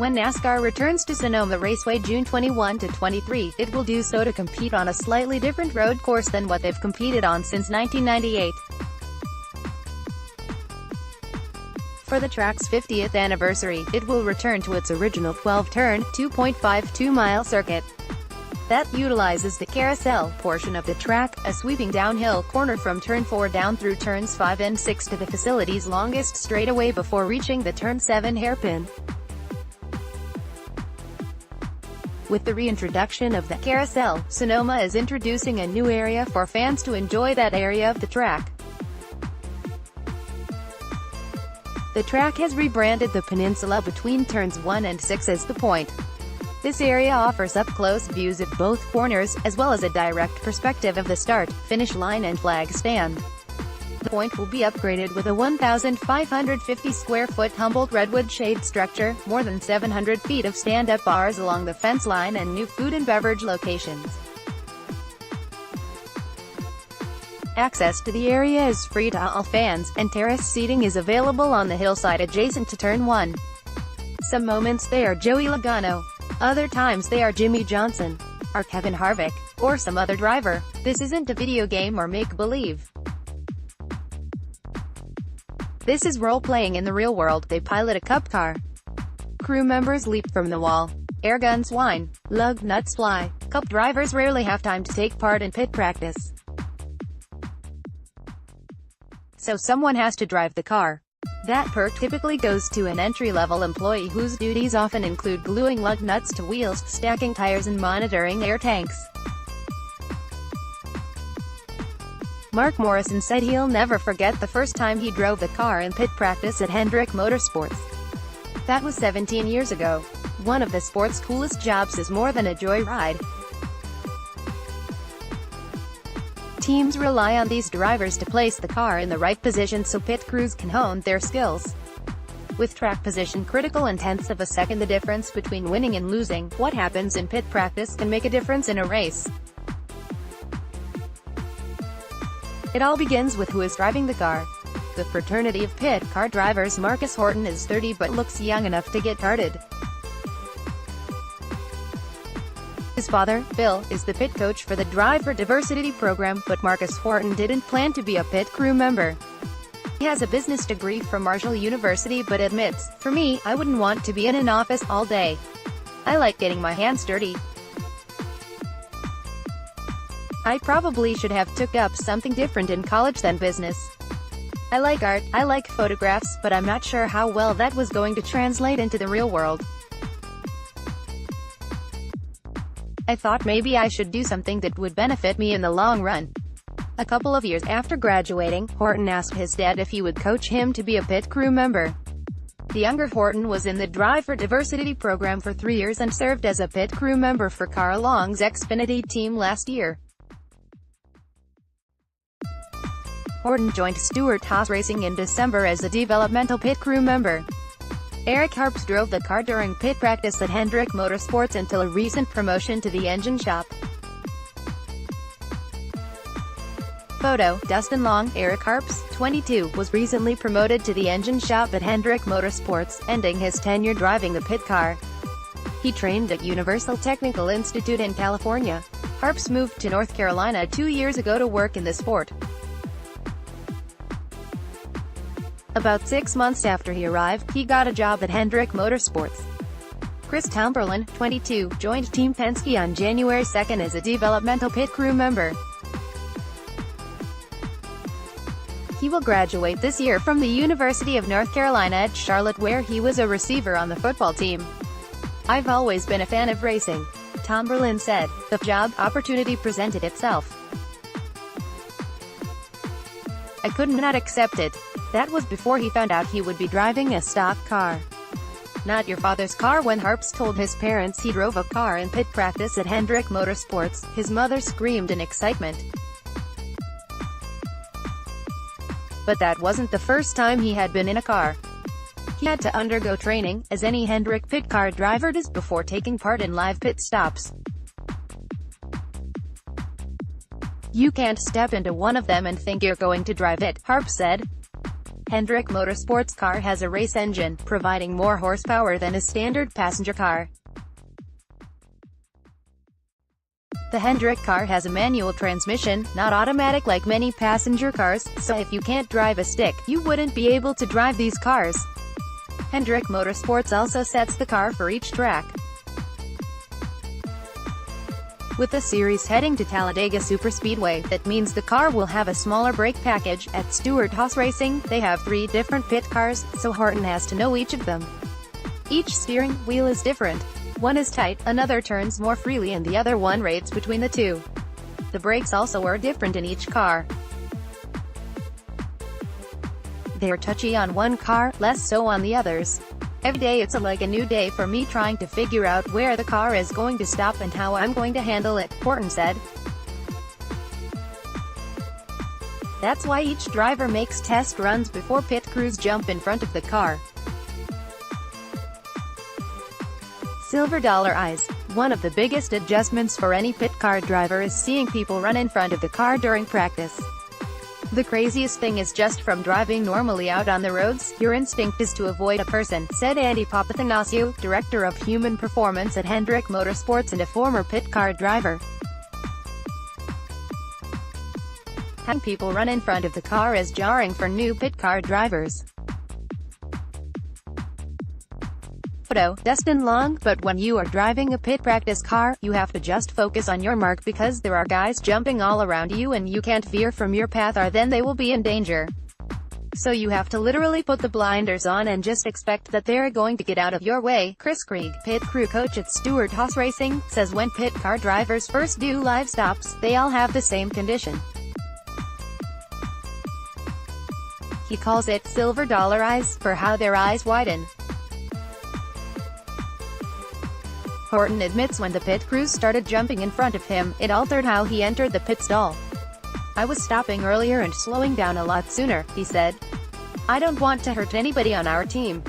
When NASCAR returns to Sonoma Raceway June 21 to 23, it will do so to compete on a slightly different road course than what they've competed on since 1998. For the track's 50th anniversary, it will return to its original 12-turn, 2.52-mile circuit that utilizes the Carousel portion of the track, a sweeping downhill corner from Turn 4 down through Turns 5 and 6 to the facility's longest straightaway before reaching the Turn 7 hairpin. With the reintroduction of the Carousel, Sonoma is introducing a new area for fans to enjoy that area of the track. The track has rebranded the peninsula between Turns 1 and 6 as the Point. This area offers up-close views of both corners, as well as a direct perspective of the start, finish line and flag stand. The Point will be upgraded with a 1,550-square-foot Humboldt redwood shade structure, more than 700 feet of stand-up bars along the fence line and new food and beverage locations. Access to the area is free to all fans, and terrace seating is available on the hillside adjacent to Turn 1. Some moments they are Joey Logano. Other times they are Jimmy Johnson, or Kevin Harvick, or some other driver. This isn't a video game or make-believe. This is role-playing in the real world. They pilot a cup car. Crew members leap from the wall. Air guns whine. Lug nuts fly. Cup drivers rarely have time to take part in pit practice, so someone has to drive the car. That perk typically goes to an entry-level employee whose duties often include gluing lug nuts to wheels, stacking tires and monitoring air tanks. Mark Morrison said he'll never forget the first time he drove the car in pit practice at Hendrick Motorsports. That was 17 years ago. One of the sport's coolest jobs is more than a joyride. Teams rely on these drivers to place the car in the right position so pit crews can hone their skills. With track position critical in tenths of a second, the difference between winning and losing, what happens in pit practice can make a difference in a race. It all begins with who is driving the car. The fraternity of pit car drivers. Marcus Horton is 30 but looks young enough to get started. His father, Phil, is the pit coach for the Drive for Diversity program, but Marcus Horton didn't plan to be a pit crew member. He has a business degree from Marshall University but admits, "For me, I wouldn't want to be in an office all day. I like getting my hands dirty. I probably should have took up something different in college than business. I like art, I like photographs, but I'm not sure how well that was going to translate into the real world. I thought maybe I should do something that would benefit me in the long run." A couple of years after graduating, Horton asked his dad if he would coach him to be a pit crew member. The younger Horton was in the Drive for Diversity program for 3 years and served as a pit crew member for Carl Long's Xfinity team last year. Horton joined Stewart-Haas Racing in December as a developmental pit crew member. Eric Harps drove the car during pit practice at Hendrick Motorsports until a recent promotion to the engine shop. Photo: Dustin Long. Eric Harps, 22, was recently promoted to the engine shop at Hendrick Motorsports, ending his tenure driving the pit car. He trained at Universal Technical Institute in California. Harps moved to North Carolina 2 years ago to work in the sport. About 6 months after he arrived, he got a job at Hendrick Motorsports. Chris Tomberlin, 22, joined Team Penske on January 2 as a developmental pit crew member. He will graduate this year from the University of North Carolina at Charlotte, where he was a receiver on the football team. "I've always been a fan of racing," Tomberlin said. "The job opportunity presented itself. I could not accept it." That was before he found out he would be driving a stock car. Not your father's car. When Harps told his parents he drove a car in pit practice at Hendrick Motorsports, his mother screamed in excitement. But that wasn't the first time he had been in a car. He had to undergo training, as any Hendrick pit car driver does, before taking part in live pit stops. "You can't step into one of them and think you're going to drive it," Harps said. Hendrick Motorsports car has a race engine, providing more horsepower than a standard passenger car. The Hendrick car has a manual transmission, not automatic like many passenger cars, so if you can't drive a stick, you wouldn't be able to drive these cars. Hendrick Motorsports also sets the car for each track. With the series heading to Talladega Superspeedway, that means the car will have a smaller brake package. At Stewart-Haas Racing, they have 3 different pit cars, so Horton has to know each of them. Each steering wheel is different. One is tight, another turns more freely and the other one rates between the two. The brakes also are different in each car. They're touchy on one car, less so on the others. Every day it's like a new day for me trying to figure out where the car is going to stop and how I'm going to handle it, Horton said. That's why each driver makes test runs before pit crews jump in front of the car. Silver dollar eyes. One of the biggest adjustments for any pit car driver is seeing people run in front of the car during practice. The craziest thing is just from driving normally out on the roads, your instinct is to avoid a person, said Andy Papathanasiou, director of human performance at Hendrick Motorsports and a former pit car driver. Having people run in front of the car is jarring for new pit car drivers. Photo, Dustin Long. But when you are driving a pit practice car, you have to just focus on your mark because there are guys jumping all around you and you can't veer from your path or then they will be in danger. So you have to literally put the blinders on and just expect that they're going to get out of your way. Chris Krieg, pit crew coach at Stewart-Haas Racing, says when pit car drivers first do live stops, they all have the same condition. He calls it silver dollar eyes, for how their eyes widen. Horton admits when the pit crews started jumping in front of him, it altered how he entered the pit stall. I was stopping earlier and slowing down a lot sooner, he said. I don't want to hurt anybody on our team.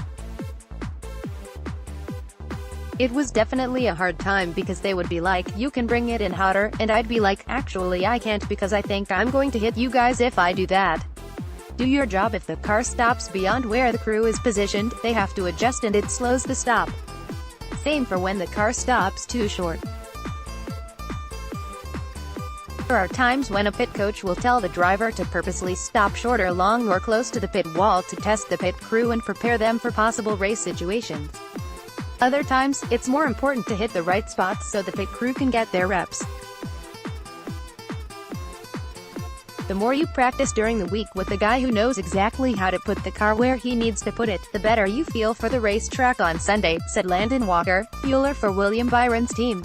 It was definitely a hard time because they would be like, you can bring it in hotter, and I'd be like, actually I can't because I think I'm going to hit you guys if I do that. Do your job. If the car stops beyond where the crew is positioned, they have to adjust and it slows the stop. Same for when the car stops too short. There are times when a pit coach will tell the driver to purposely stop short or long or close to the pit wall to test the pit crew and prepare them for possible race situations. Other times, it's more important to hit the right spots so the pit crew can get their reps. The more you practice during the week with the guy who knows exactly how to put the car where he needs to put it, the better you feel for the racetrack on Sunday, said Landon Walker, fueler for William Byron's team.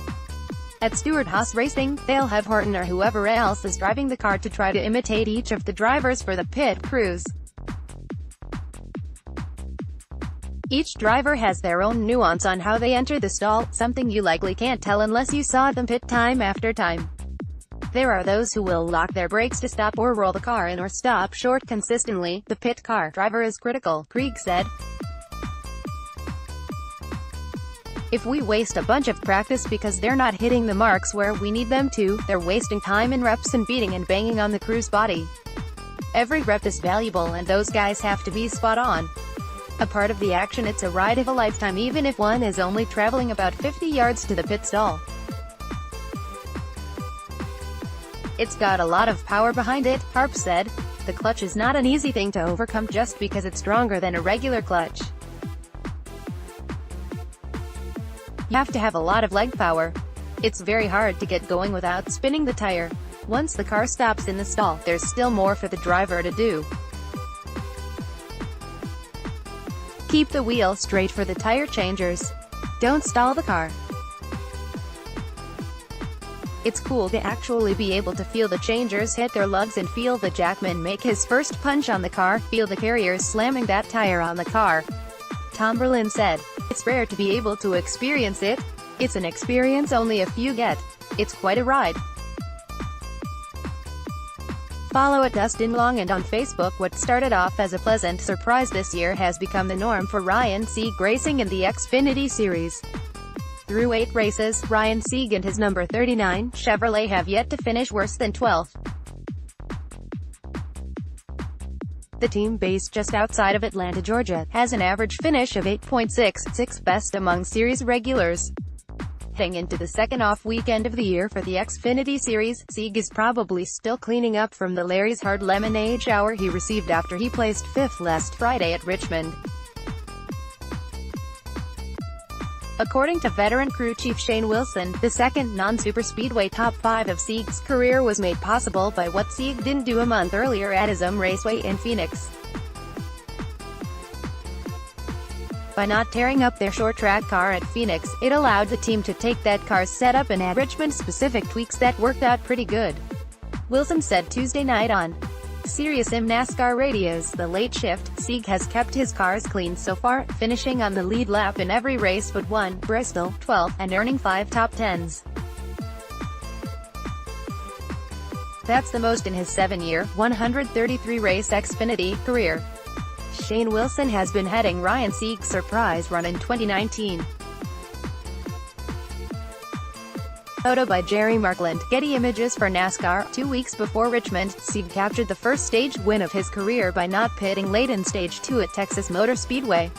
At Stewart-Haas Racing, they'll have Horton or whoever else is driving the car to try to imitate each of the drivers for the pit crews. Each driver has their own nuance on how they enter the stall, something you likely can't tell unless you saw them pit time after time. There are those who will lock their brakes to stop or roll the car in or stop short consistently. The pit car driver is critical, Krieg said. If we waste a bunch of practice because they're not hitting the marks where we need them to, they're wasting time in reps and beating and banging on the crew's body. Every rep is valuable and those guys have to be spot on. A part of the action. It's a ride of a lifetime even if one is only traveling about 50 yards to the pit stall. It's got a lot of power behind it, Harp said. The clutch is not an easy thing to overcome just because it's stronger than a regular clutch. You have to have a lot of leg power. It's very hard to get going without spinning the tire. Once the car stops in the stall, there's still more for the driver to do. Keep the wheel straight for the tire changers. Don't stall the car. It's cool to actually be able to feel the changers hit their lugs and feel the jackman make his first punch on the car, feel the carriers slamming that tire on the car, Tom Berlin said. It's rare to be able to experience it. It's an experience only a few get. It's quite a ride. Follow at Dustin Long and on Facebook. What started off as a pleasant surprise this year has become the norm for Ryan Sieg Racing in the Xfinity Series. Through 8 races, Ryan Sieg and his number 39 Chevrolet have yet to finish worse than 12th. The team, based just outside of Atlanta, Georgia, has an average finish of 8.66, best among series regulars. Heading into the second off weekend of the year for the Xfinity Series, Sieg is probably still cleaning up from the Larry's Hard Lemonade shower he received after he placed fifth last Friday at Richmond. According to veteran crew chief Shane Wilson, the second non-superspeedway top 5 of Sieg's career was made possible by what Sieg didn't do a month earlier at Sonoma Raceway in Phoenix. By not tearing up their short-track car at Phoenix, it allowed the team to take that car's setup and add Richmond-specific tweaks that worked out pretty good, Wilson said Tuesday night on SiriusXM NASCAR Radio's The Late Shift. Sieg has kept his cars clean so far, finishing on the lead lap in every race but one, Bristol, 12th, and earning 5 top 10s. That's the most in his 7-year, 133-race Xfinity career. Shane Wilson has been heading Ryan Sieg's surprise run in 2019. Photo by Jerry Markland. Getty Images for NASCAR. 2 weeks before Richmond, Sieg captured the first stage win of his career by not pitting late in Stage 2 at Texas Motor Speedway.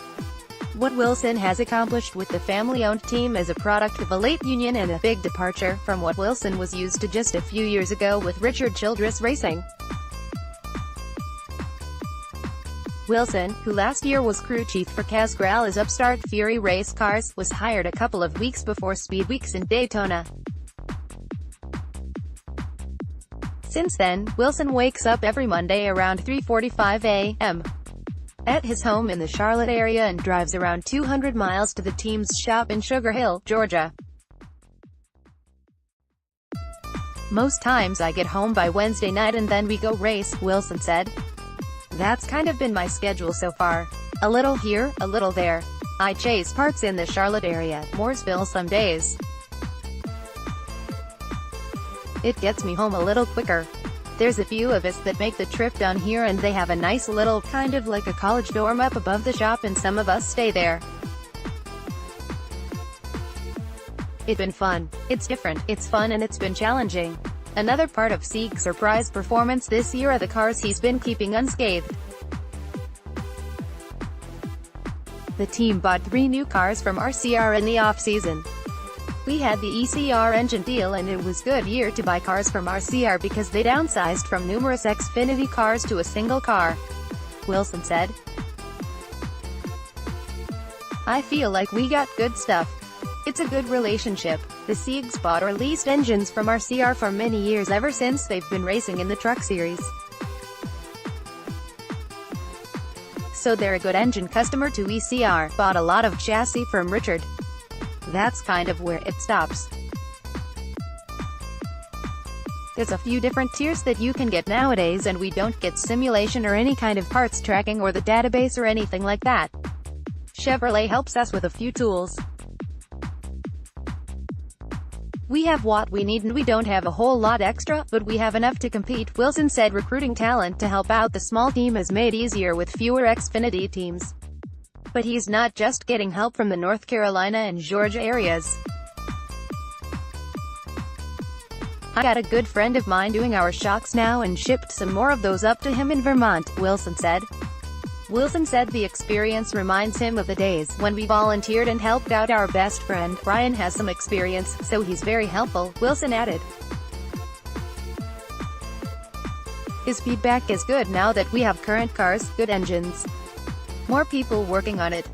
What Wilson has accomplished with the family-owned team is a product of a late union and a big departure from what Wilson was used to just a few years ago with Richard Childress Racing. Wilson, who last year was crew chief for Carousel upstart Fury Race Cars, was hired a couple of weeks before Speed Weeks in Daytona. Since then, Wilson wakes up every Monday around 3:45 a.m. at his home in the Charlotte area and drives around 200 miles to the team's shop in Sugar Hill, Georgia. Most times I get home by Wednesday night and then we go race, Wilson said. That's kind of been my schedule so far. A little here, a little there. I chase parts in the Charlotte area, Mooresville some days. It gets me home a little quicker. There's a few of us that make the trip down here and they have a nice little, kind of like a college dorm up above the shop and some of us stay there. It's been fun. It's different, it's fun and it's been challenging. Another part of Sieg's surprise performance this year are the cars he's been keeping unscathed. The team bought 3 new cars from RCR in the off-season. We had the ECR engine deal and it was good year to buy cars from RCR because they downsized from numerous Xfinity cars to a single car, Wilson said. I feel like we got good stuff. It's a good relationship. The Siegs bought or leased engines from RCR for many years ever since they've been racing in the Truck Series. So they're a good engine customer to ECR, bought a lot of chassis from Richard. That's kind of where it stops. There's a few different tiers that you can get nowadays and we don't get simulation or any kind of parts tracking or the database or anything like that. Chevrolet helps us with a few tools. We have what we need and we don't have a whole lot extra, but we have enough to compete, Wilson said. Recruiting talent to help out the small team is made easier with fewer Xfinity teams. But he's not just getting help from the North Carolina and Georgia areas. I got a good friend of mine doing our shocks now and shipped some more of those up to him in Vermont, Wilson said. Wilson said the experience reminds him of the days when we volunteered and helped out our best friend. Ryan has some experience, so he's very helpful, Wilson added. His feedback is good now that we have current cars, good engines. More people working on it.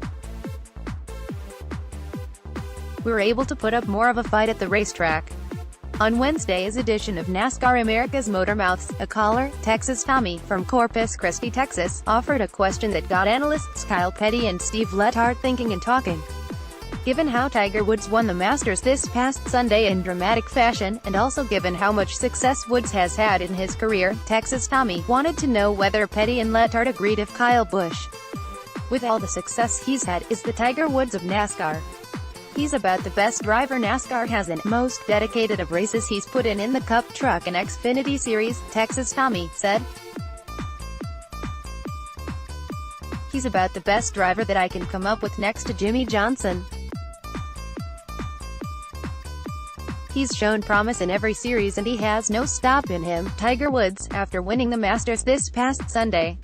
We're able to put up more of a fight at the racetrack. On Wednesday's edition of NASCAR America's Motor Mouths, a caller, Texas Tommy, from Corpus Christi, Texas, offered a question that got analysts Kyle Petty and Steve Letarte thinking and talking. Given how Tiger Woods won the Masters this past Sunday in dramatic fashion, and also given how much success Woods has had in his career, Texas Tommy wanted to know whether Petty and Letarte agreed if Kyle Busch, with all the success he's had, is the Tiger Woods of NASCAR. He's about the best driver NASCAR has and most dedicated of races he's put in the Cup, Truck and Xfinity Series, Texas Tommy said. He's about the best driver that I can come up with next to Jimmy Johnson. He's shown promise in every series and he has no stop in him, Tiger Woods, after winning the Masters this past Sunday.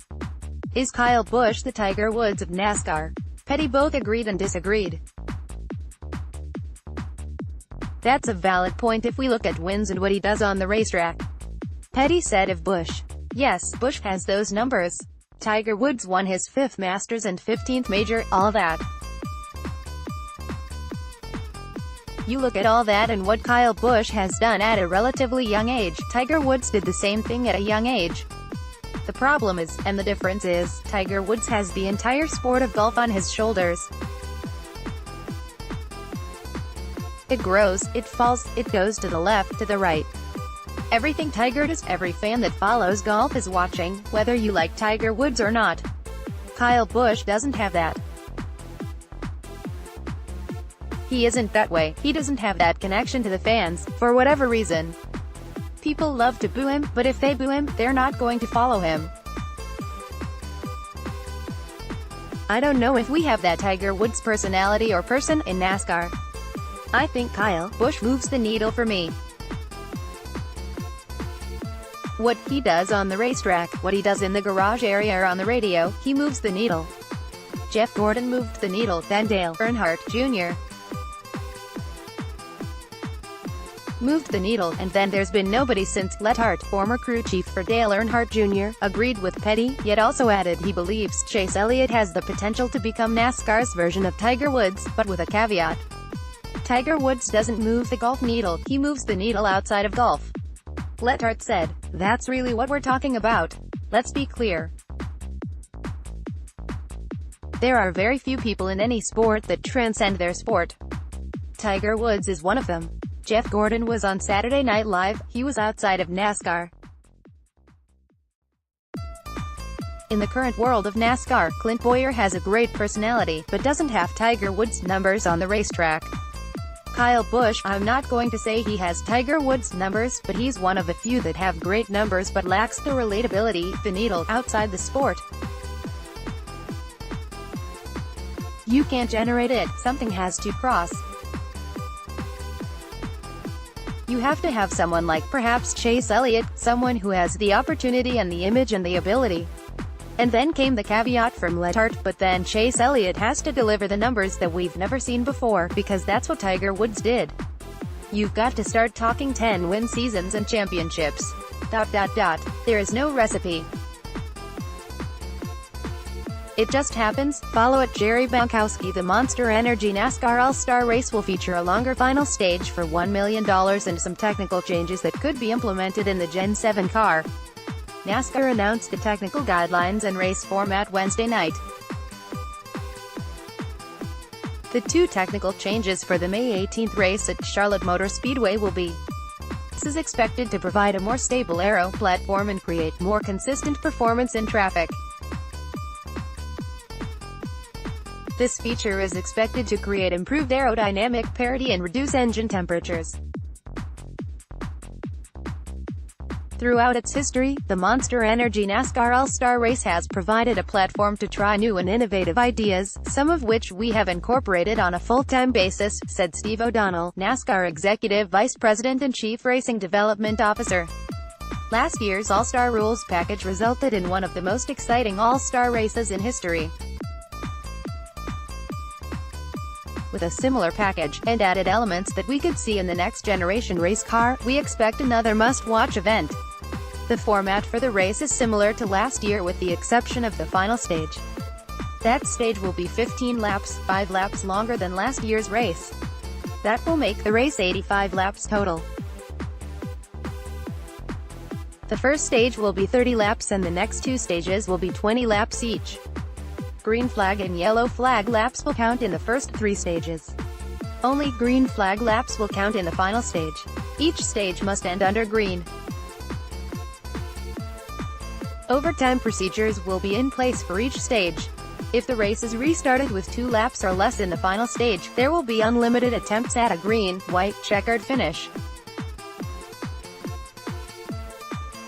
Is Kyle Busch the Tiger Woods of NASCAR? Petty both agreed and disagreed. That's a valid point if we look at wins and what he does on the racetrack. Petty said of Busch, "Yes, Busch has those numbers. Tiger Woods won his 5th Masters and 15th major, all that. You look at all that and what Kyle Busch has done at a relatively young age. Tiger Woods did the same thing at a young age. The problem is, and the difference is, Tiger Woods has the entire sport of golf on his shoulders. It grows, it falls, it goes to the left, to the right. Everything Tiger does, every fan that follows golf is watching, whether you like Tiger Woods or not. Kyle Busch doesn't have that. He isn't that way. He doesn't have that connection to the fans, for whatever reason. People love to boo him, but if they boo him, they're not going to follow him. I don't know if we have that Tiger Woods personality or person in NASCAR. I think Kyle Busch moves the needle for me. What he does on the racetrack, what he does in the garage area or on the radio, he moves the needle. Jeff Gordon moved the needle, then Dale Earnhardt Jr. moved the needle, and then there's been nobody since. Letart, former crew chief for Dale Earnhardt Jr., agreed with Petty, yet also added he believes Chase Elliott has the potential to become NASCAR's version of Tiger Woods, but with a caveat. Tiger Woods doesn't move the golf needle, he moves the needle outside of golf. Letart said, "That's really what we're talking about. Let's be clear. There are very few people in any sport that transcend their sport. Tiger Woods is one of them." Jeff Gordon was on Saturday Night Live. He was outside of NASCAR. In the current world of NASCAR, Clint Bowyer has a great personality, but doesn't have Tiger Woods' numbers on the racetrack. Kyle Busch, I'm not going to say he has Tiger Woods' numbers, but he's one of the few that have great numbers but lacks the relatability, the needle, outside the sport. You can't generate it, something has to cross. You have to have someone like perhaps Chase Elliott, someone who has the opportunity and the image and the ability. And then came the caveat from Letart, but then Chase Elliott has to deliver the numbers that we've never seen before, because that's what Tiger Woods did. You've got to start talking 10-win seasons and championships. ... There is no recipe. It just happens. Follow at Jerry Bankowski. The Monster Energy NASCAR All-Star Race will feature a longer final stage for $1 million and some technical changes that could be implemented in the Gen 7 car. NASCAR announced the technical guidelines and race format Wednesday night. The 2 technical changes for the May 18th race at Charlotte Motor Speedway will be: this is expected to provide a more stable aero platform and create more consistent performance in traffic. This feature is expected to create improved aerodynamic parity and reduce engine temperatures. Throughout its history, the Monster Energy NASCAR All-Star Race has provided a platform to try new and innovative ideas, some of which we have incorporated on a full-time basis, said Steve O'Donnell, NASCAR Executive Vice President and Chief Racing Development Officer. Last year's All-Star Rules package resulted in one of the most exciting All-Star races in history. With a similar package, and added elements that we could see in the next generation race car, we expect another must-watch event. The format for the race is similar to last year with the exception of the final stage. That stage will be 15 laps, 5 laps longer than last year's race. That will make the race 85 laps total. The first stage will be 30 laps and the next 2 stages will be 20 laps each. Green flag and yellow flag laps will count in the first 3 stages. Only green flag laps will count in the final stage. Each stage must end under green. Overtime procedures will be in place for each stage. If the race is restarted with 2 laps or less in the final stage, there will be unlimited attempts at a green, white, checkered finish.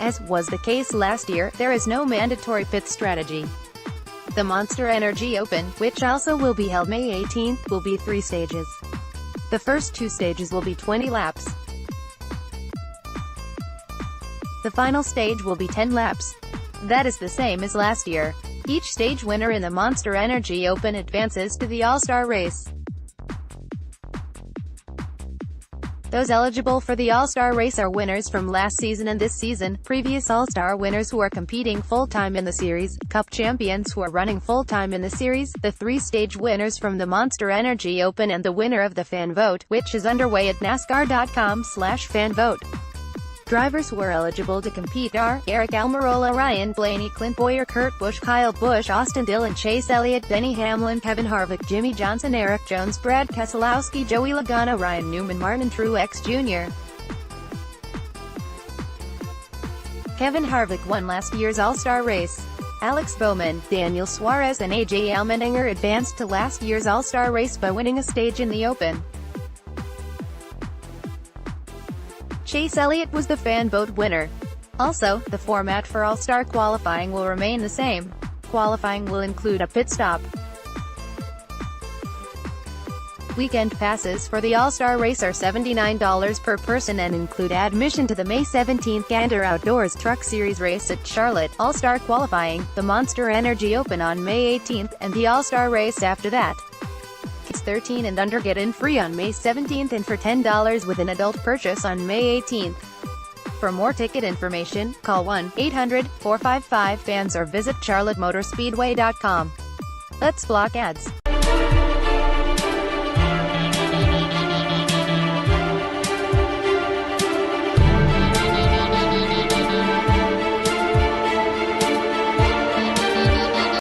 As was the case last year, there is no mandatory pit strategy. The Monster Energy Open, which also will be held May 18th, will be 3 stages. The first 2 stages will be 20 laps. The final stage will be 10 laps. That is the same as last year. Each stage winner in the Monster Energy Open advances to the All-Star race. Those eligible for the All-Star race are winners from last season and this season, previous All-Star winners who are competing full-time in the series, Cup champions who are running full-time in the series, the 3 stage winners from the Monster Energy Open, and the winner of the fan vote, which is underway at NASCAR.com/fanvote. Drivers who are eligible to compete are Eric Almirola, Ryan Blaney, Clint Bowyer, Kurt Busch, Kyle Busch, Austin Dillon, Chase Elliott, Denny Hamlin, Kevin Harvick, Jimmy Johnson, Eric Jones, Brad Keselowski, Joey Logano, Ryan Newman, Martin Truex Jr. Kevin Harvick won last year's All-Star race. Alex Bowman, Daniel Suarez and AJ Allmendinger advanced to last year's All-Star race by winning a stage in the Open. Chase Elliott was the fan vote winner. Also, the format for All-Star qualifying will remain the same. Qualifying will include a pit stop. Weekend passes for the All-Star race are $79 per person and include admission to the May 17th Gander Outdoors Truck Series race at Charlotte, All-Star qualifying, the Monster Energy Open on May 18th, and the All-Star race after that. Kids 13 and under get in free on May 17th and for $10 with an adult purchase on May 18th. For more ticket information, call 1-800-455-FANS or visit charlottemotorspeedway.com. Let's block ads.